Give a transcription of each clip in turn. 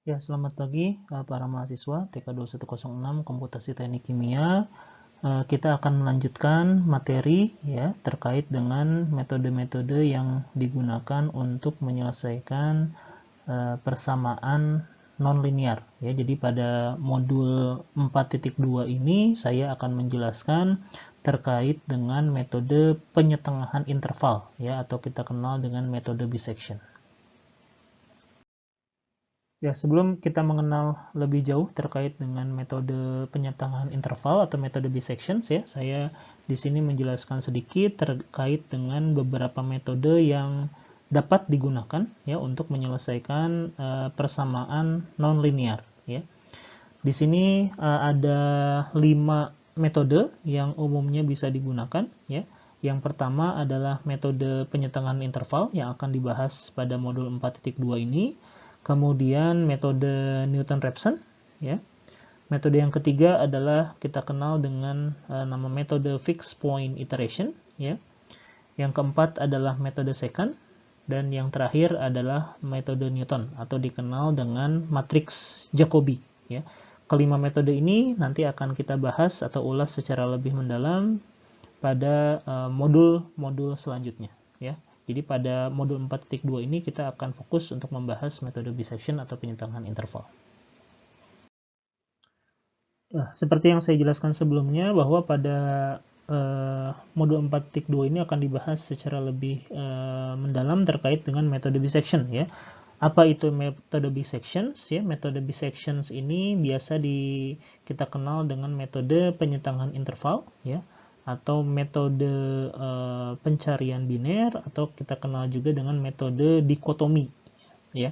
Ya, selamat pagi para mahasiswa TK 2106 Komputasi Teknik Kimia. Kita akan melanjutkan materi ya terkait dengan metode-metode yang digunakan untuk menyelesaikan persamaan nonlinear ya. Jadi pada modul 4.2 ini saya akan menjelaskan terkait dengan metode penyetengahan interval ya, atau kita kenal dengan metode bisection. Ya, sebelum kita mengenal lebih jauh terkait dengan metode penyetengahan interval atau metode bisections ya, saya di sini menjelaskan sedikit terkait dengan beberapa metode yang dapat digunakan ya untuk menyelesaikan persamaan nonlinear ya. Di sini ada 5 metode yang umumnya bisa digunakan ya. Yang pertama adalah metode penyetengahan interval yang akan dibahas pada modul 4.2 ini. Kemudian metode Newton-Raphson ya. Metode yang ketiga adalah kita kenal dengan nama metode fixed point iteration ya. Yang keempat adalah metode secant, dan yang terakhir adalah metode Newton atau dikenal dengan matriks Jacobi ya. Kelima metode ini nanti akan kita bahas atau ulas secara lebih mendalam pada modul-modul selanjutnya ya. Jadi pada modul 4.2 ini kita akan fokus untuk membahas metode bisection atau penyetengahan interval. Nah, seperti yang saya jelaskan sebelumnya bahwa pada modul 4.2 ini akan dibahas secara lebih mendalam terkait dengan metode bisection ya. Apa itu metode bisections ya? Metode bisections ini biasa kita kenal dengan metode penyetengahan interval ya, atau metode pencarian biner, atau kita kenal juga dengan metode dikotomi ya.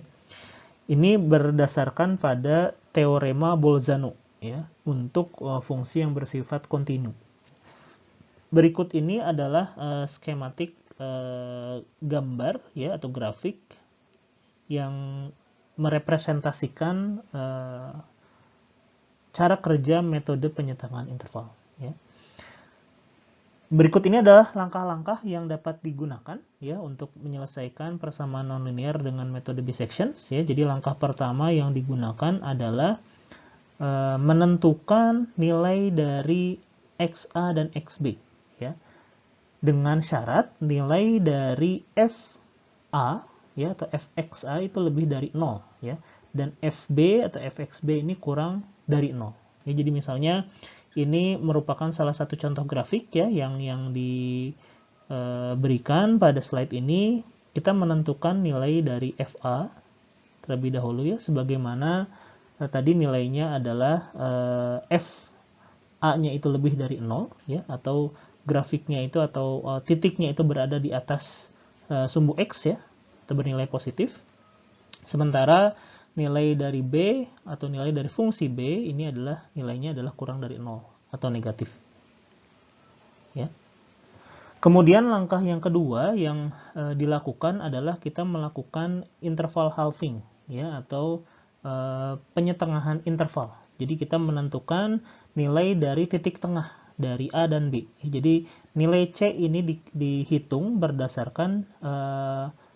Ini berdasarkan pada teorema Bolzano ya untuk fungsi yang bersifat kontinu. Berikut ini adalah skematik gambar ya atau grafik yang merepresentasikan cara kerja metode penyetengahan interval ya. Berikut ini adalah langkah-langkah yang dapat digunakan ya untuk menyelesaikan persamaan nonlinear dengan metode bisections ya. Jadi langkah pertama yang digunakan adalah menentukan nilai dari XA dan XB ya. Dengan syarat nilai dari FA ya atau fxa itu lebih dari 0 ya, dan fb atau fxb ini kurang dari 0 ya. Jadi misalnya ini merupakan salah satu contoh grafik ya yang diberikan pada slide ini. Kita menentukan nilai dari fa terlebih dahulu ya, sebagaimana tadi nilainya adalah fa-nya itu lebih dari 0 ya, atau grafiknya itu atau titiknya itu berada di atas sumbu x ya, atau bernilai positif. Sementara nilai dari b atau nilai dari fungsi b ini adalah nilainya adalah kurang dari 0 atau negatif. Ya. Kemudian langkah yang kedua yang dilakukan adalah kita melakukan interval halving ya, atau penyetengahan interval. Jadi kita menentukan nilai dari titik tengah dari A dan B. Jadi nilai C ini dihitung berdasarkan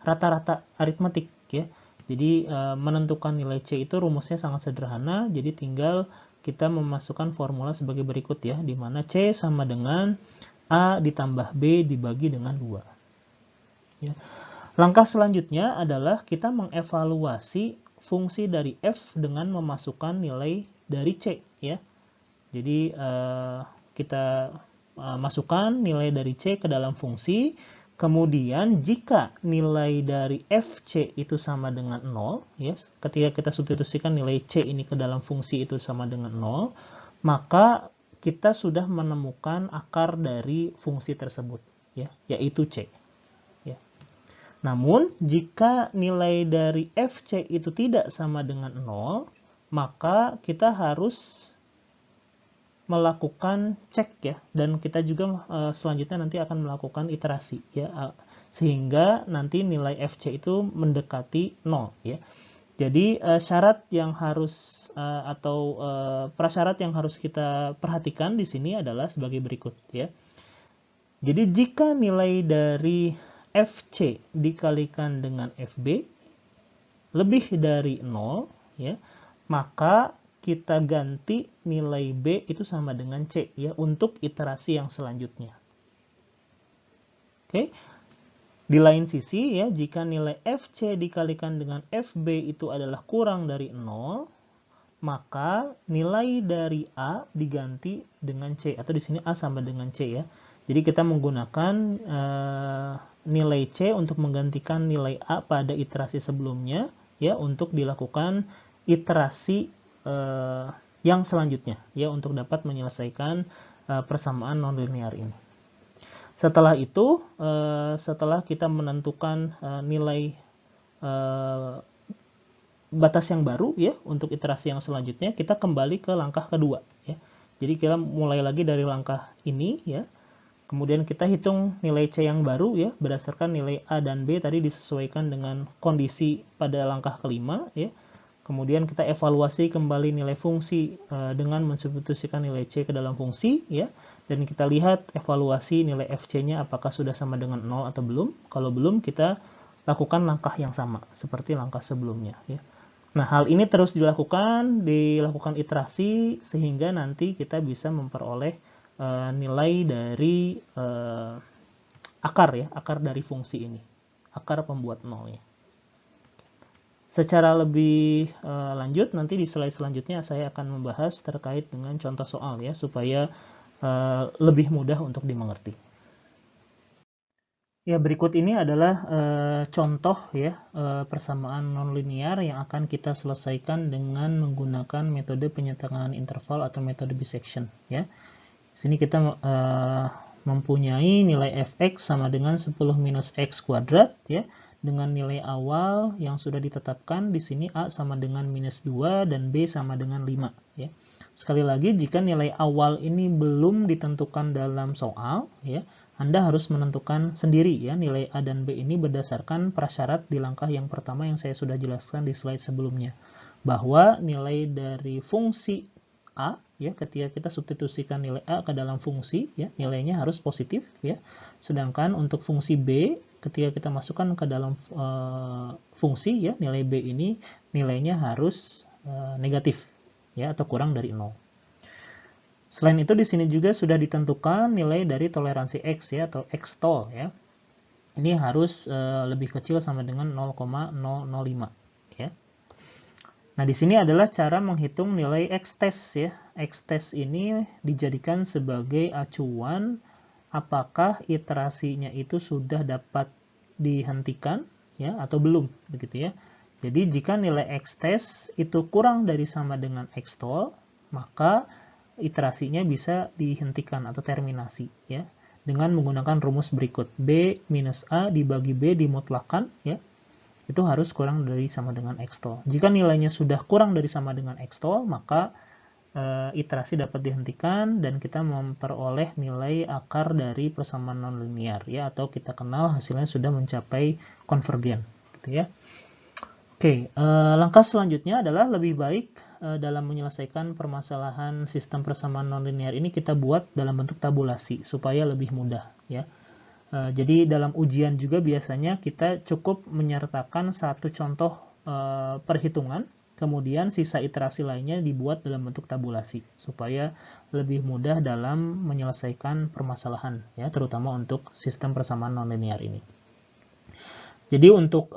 rata-rata aritmetik ya. Jadi menentukan nilai C itu rumusnya sangat sederhana. Jadi tinggal kita memasukkan formula sebagai berikut ya, di mana C sama dengan A ditambah B dibagi dengan 2. Ya. Langkah selanjutnya adalah kita mengevaluasi fungsi dari F dengan memasukkan nilai dari C ya. Jadi kita masukkan nilai dari C ke dalam fungsi. Kemudian jika nilai dari FC itu sama dengan 0 ya, ketika kita substitusikan nilai C ini ke dalam fungsi itu sama dengan 0, maka kita sudah menemukan akar dari fungsi tersebut ya, yaitu C ya. Namun jika nilai dari FC itu tidak sama dengan 0, maka kita harus melakukan cek ya, dan kita juga selanjutnya nanti akan melakukan iterasi ya, sehingga nanti nilai FC itu mendekati 0 ya. Jadi syarat yang harus atau prasyarat yang harus kita perhatikan di sini adalah sebagai berikut ya. Jadi jika nilai dari FC dikalikan dengan FB lebih dari 0 ya, maka kita ganti nilai B itu sama dengan C ya untuk iterasi yang selanjutnya. Oke. Di lain sisi ya, jika nilai FC dikalikan dengan FB itu adalah kurang dari 0, maka nilai dari A diganti dengan C, atau di sini A sama dengan C ya. Jadi kita menggunakan nilai C untuk menggantikan nilai A pada iterasi sebelumnya ya, untuk dilakukan iterasi yang selanjutnya ya, untuk dapat menyelesaikan persamaan nonlinear ini. Setelah itu, setelah kita menentukan nilai batas yang baru ya untuk iterasi yang selanjutnya, kita kembali ke langkah kedua ya. Jadi kita mulai lagi dari langkah ini ya. Kemudian kita hitung nilai C yang baru ya, berdasarkan nilai A dan B tadi disesuaikan dengan kondisi pada langkah kelima ya. Kemudian kita evaluasi kembali nilai fungsi dengan mensubstitusikan nilai C ke dalam fungsi ya. Dan kita lihat evaluasi nilai FC-nya apakah sudah sama dengan 0 atau belum. Kalau belum, kita lakukan langkah yang sama seperti langkah sebelumnya ya. Nah, hal ini terus dilakukan iterasi sehingga nanti kita bisa memperoleh nilai dari akar ya, akar dari fungsi ini, akar pembuat nolnya. Secara lebih lanjut nanti di slide selanjutnya saya akan membahas terkait dengan contoh soal ya, supaya lebih mudah untuk dimengerti. Ya, berikut ini adalah contoh ya persamaan nonlinear yang akan kita selesaikan dengan menggunakan metode penyetangan interval atau metode bisection ya. Di sini kita mempunyai nilai fx sama dengan 10 minus x kuadrat ya, dengan nilai awal yang sudah ditetapkan di sini A sama dengan minus 2 dan B sama dengan 5 ya. Sekali lagi, jika nilai awal ini belum ditentukan dalam soal ya, Anda harus menentukan sendiri ya nilai A dan B ini berdasarkan prasyarat di langkah yang pertama yang saya sudah jelaskan di slide sebelumnya, bahwa nilai dari fungsi A ya, ketika kita substitusikan nilai A ke dalam fungsi ya, nilainya harus positif ya. Sedangkan untuk fungsi B, ketika kita masukkan ke dalam fungsi ya, nilai B ini nilainya harus negatif ya, atau kurang dari 0. Selain itu di sini juga sudah ditentukan nilai dari toleransi X ya, atau X-tol ya. Ini harus lebih kecil sama dengan 0,005 ya. Nah, di sini adalah cara menghitung nilai X-test ya. X-test ini dijadikan sebagai acuan apakah iterasinya itu sudah dapat dihentikan ya atau belum begitu ya. Jadi jika nilai X-test itu kurang dari sama dengan X-tol, maka iterasinya bisa dihentikan atau terminasi ya, dengan menggunakan rumus berikut. B minus A dibagi B dimutlakan ya, itu harus kurang dari sama dengan X-tol. Jika nilainya sudah kurang dari sama dengan X-tol, maka iterasi dapat dihentikan dan kita memperoleh nilai akar dari persamaan nonlinear ya, atau kita kenal hasilnya sudah mencapai konvergen gitu ya. Oke, langkah selanjutnya adalah lebih baik dalam menyelesaikan permasalahan sistem persamaan nonlinear ini kita buat dalam bentuk tabulasi supaya lebih mudah ya. Jadi dalam ujian juga biasanya kita cukup menyertakan satu contoh perhitungan, kemudian sisa iterasi lainnya dibuat dalam bentuk tabulasi supaya lebih mudah dalam menyelesaikan permasalahan ya, terutama untuk sistem persamaan nonlinear ini. Jadi untuk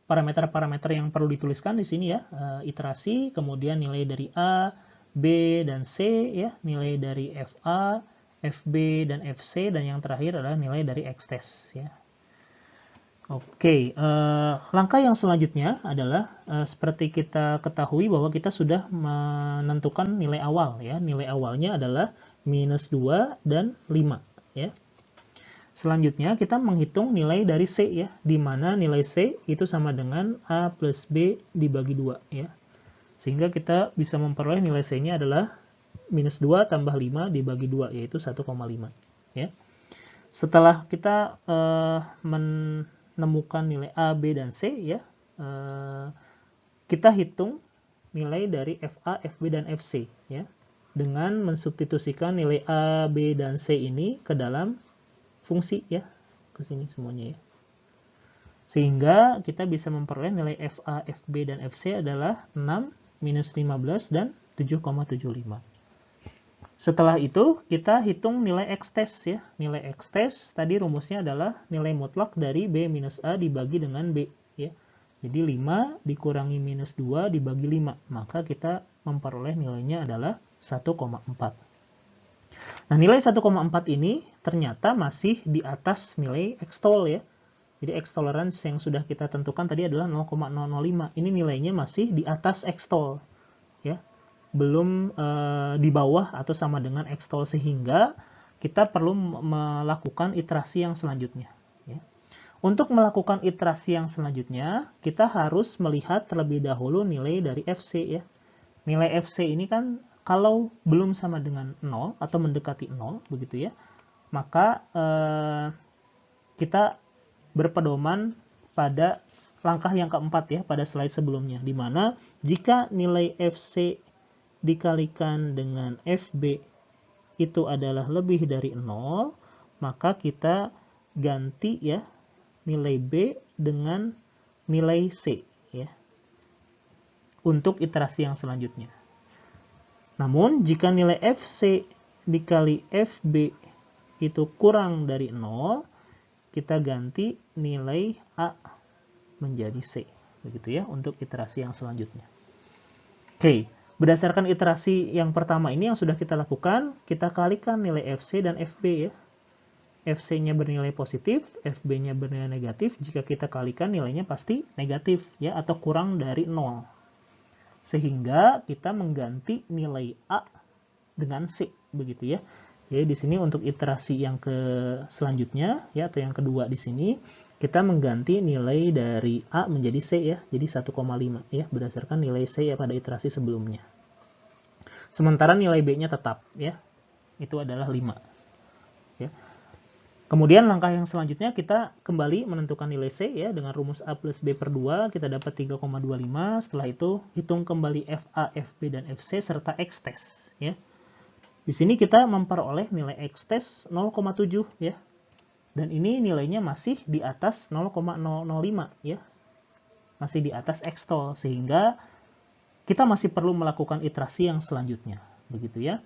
parameter-parameter yang perlu dituliskan di sini ya, iterasi, kemudian nilai dari A, B, dan C ya, nilai dari FA, FB, dan FC, dan yang terakhir adalah nilai dari X-test ya. Oke, langkah yang selanjutnya adalah seperti kita ketahui bahwa kita sudah menentukan nilai awal ya. Nilai awalnya adalah minus 2 dan 5 ya. Selanjutnya kita menghitung nilai dari C ya, di mana nilai C itu sama dengan A plus B dibagi 2 ya. Sehingga kita bisa memperoleh nilai C-nya adalah minus 2 tambah 5 dibagi 2, yaitu 1,5 ya. Setelah kita menemukan nilai A, B, dan C ya, kita hitung nilai dari FA, FB, dan FC ya, dengan mensubstitusikan nilai A, B, dan C ini ke dalam fungsi ya, ke sini semuanya ya. Sehingga kita bisa memperoleh nilai FA, FB, dan FC adalah 6, minus 15, dan 7,75. Setelah itu, kita hitung nilai X-test ya. Nilai X-test tadi rumusnya adalah nilai mutlak dari B minus A dibagi dengan B ya. Jadi 5 dikurangi minus 2 dibagi 5. Maka kita memperoleh nilainya adalah 1,4. Nah, nilai 1,4 ini ternyata masih di atas nilai X-tol ya. Jadi X-tolerance yang sudah kita tentukan tadi adalah 0,005. Ini nilainya masih di atas X-tol ya. Belum di bawah atau sama dengan X-tol, sehingga kita perlu melakukan iterasi yang selanjutnya ya. Untuk melakukan iterasi yang selanjutnya, kita harus melihat terlebih dahulu nilai dari FC ya. Nilai FC ini kan kalau belum sama dengan 0 atau mendekati 0 begitu ya, maka kita berpedoman pada langkah yang keempat ya, pada slide sebelumnya, di mana jika nilai FC dikalikan dengan FB itu adalah lebih dari 0, maka kita ganti ya nilai B dengan nilai C ya untuk iterasi yang selanjutnya. Namun jika nilai FC dikali FB itu kurang dari 0, kita ganti nilai A menjadi C begitu ya untuk iterasi yang selanjutnya. Oke, berdasarkan iterasi yang pertama ini yang sudah kita lakukan, kita kalikan nilai FC dan FB ya. FC-nya bernilai positif, FB-nya bernilai negatif. Jika kita kalikan nilainya pasti negatif ya, atau kurang dari 0. Sehingga kita mengganti nilai A dengan C begitu ya. Jadi di sini untuk iterasi yang selanjutnya ya, atau yang kedua di sini, kita mengganti nilai dari A menjadi C ya. Jadi 1,5 ya, berdasarkan nilai C ya pada iterasi sebelumnya. Sementara nilai B-nya tetap ya. Itu adalah 5. Ya. Kemudian langkah yang selanjutnya kita kembali menentukan nilai C ya, dengan rumus A plus B per 2 kita dapat 3,25. Setelah itu hitung kembali FA, FB, dan FC serta X-test ya. Di sini kita memperoleh nilai X-test 0,7 ya. Dan ini nilainya masih di atas 0,005 ya. Masih di atas X-tol, sehingga kita masih perlu melakukan iterasi yang selanjutnya begitu ya.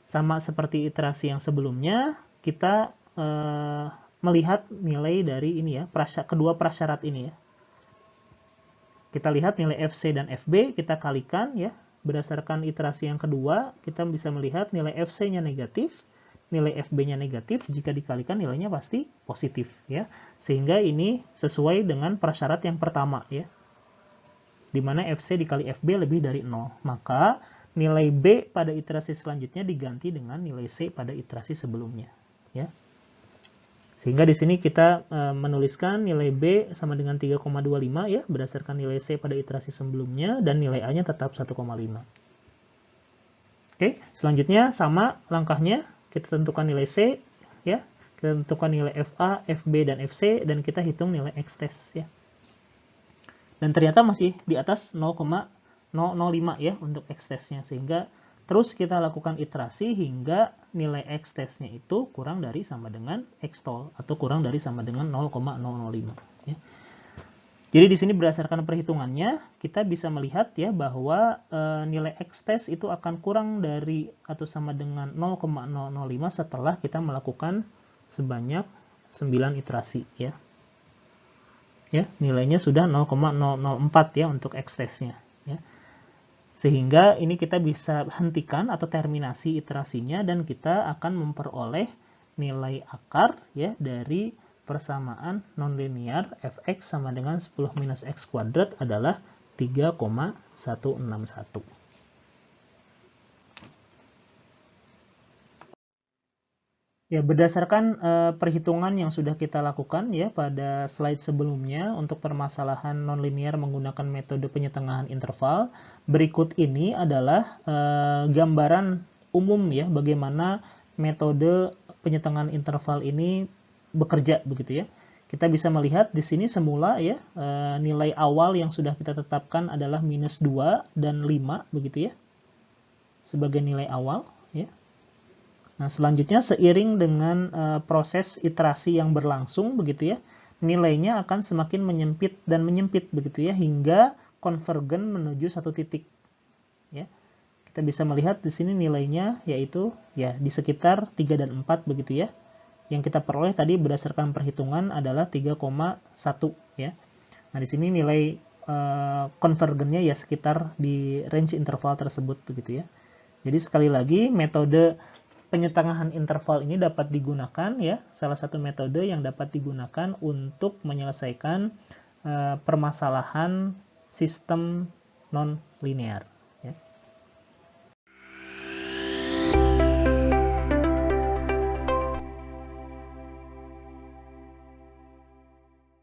Sama seperti iterasi yang sebelumnya, kita melihat nilai dari ini ya, kedua prasyarat ini ya. Kita lihat nilai FC dan FB, kita kalikan ya. Berdasarkan iterasi yang kedua, kita bisa melihat nilai FC-nya negatif, nilai FB-nya negatif. Jika dikalikan nilainya pasti positif ya. Sehingga ini sesuai dengan prasyarat yang pertama ya, di mana FC dikali FB lebih dari 0. Maka nilai B pada iterasi selanjutnya diganti dengan nilai C pada iterasi sebelumnya ya. Sehingga di sini kita menuliskan nilai B sama dengan 3,25 ya, berdasarkan nilai C pada iterasi sebelumnya, dan nilai A-nya tetap 1,5. Oke, selanjutnya sama langkahnya, kita tentukan nilai C ya, kita tentukan nilai FA, FB, dan FC, dan kita hitung nilai X-test ya. Dan ternyata masih di atas 0,005 ya untuk X-testnya, sehingga terus kita lakukan iterasi hingga nilai X-testnya itu kurang dari sama dengan X-tol, atau kurang dari sama dengan 0,005 ya. Jadi di sini berdasarkan perhitungannya kita bisa melihat ya bahwa nilai X-test itu akan kurang dari atau sama dengan 0,005 setelah kita melakukan sebanyak 9 iterasi ya. Ya, nilainya sudah 0,004 ya untuk X-testnya ya. Sehingga ini kita bisa hentikan atau terminasi iterasinya, dan kita akan memperoleh nilai akar ya dari persamaan nonlinear fx sama dengan 10 minus x kuadrat adalah 3,161. Ya, berdasarkan perhitungan yang sudah kita lakukan ya pada slide sebelumnya untuk permasalahan nonlinear menggunakan metode penyetengahan interval, berikut ini adalah gambaran umum ya bagaimana metode penyetengahan interval ini bekerja begitu ya. Kita bisa melihat di sini semula ya nilai awal yang sudah kita tetapkan adalah minus 2 dan 5 begitu ya, sebagai nilai awal ya. Nah, selanjutnya seiring dengan proses iterasi yang berlangsung begitu ya, nilainya akan semakin menyempit dan menyempit begitu ya, hingga konvergen menuju satu titik. Ya. Kita bisa melihat di sini nilainya yaitu ya di sekitar 3 dan 4 begitu ya. Yang kita peroleh tadi berdasarkan perhitungan adalah 3,1 ya. Nah, di sini nilai konvergennya ya sekitar di range interval tersebut begitu ya. Jadi sekali lagi metode penyetengahan interval ini dapat digunakan ya, salah satu metode yang dapat digunakan untuk menyelesaikan permasalahan sistem non-linear.